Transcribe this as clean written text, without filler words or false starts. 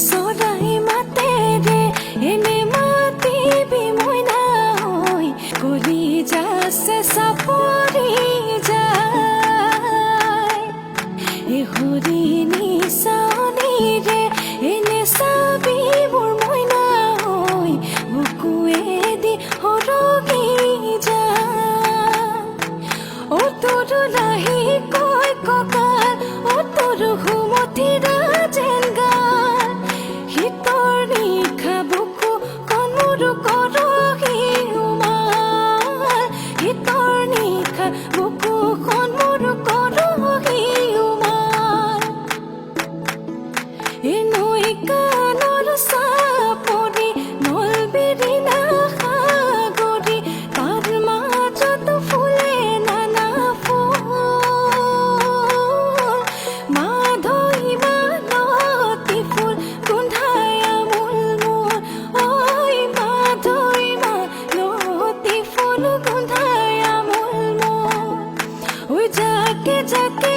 চৰাই মাতে ৰে এনে মাতিবি মই নাই কৰি যাছে চাপৰি যায় এ হৰিণী চাৱনীৰে এনে চাবি মোৰ মই নাই বুকুৱেদি সৰকি যায় অ তোৰ লাহি কৈ কঁকাল অ তোৰ সুমথিৰা যেন গাল শীতৰ নিশা বুকু কণমূৰ কৰহি উমাল শীতৰ নিশা বুকু কণমূৰ কৰহি উমাল এ নৈ কাণৰ চাপৰি নলবেৰী নাসাগৰি তাৰ মাজত ফুলে নানা ফুল মাধৈ মালতী ফুল গোন্ধাই আমোল মোৰ ঐ মাধৈ মালতী ফুল গোন্ধাই আমোল মোৰ ঐ যাকে যাকে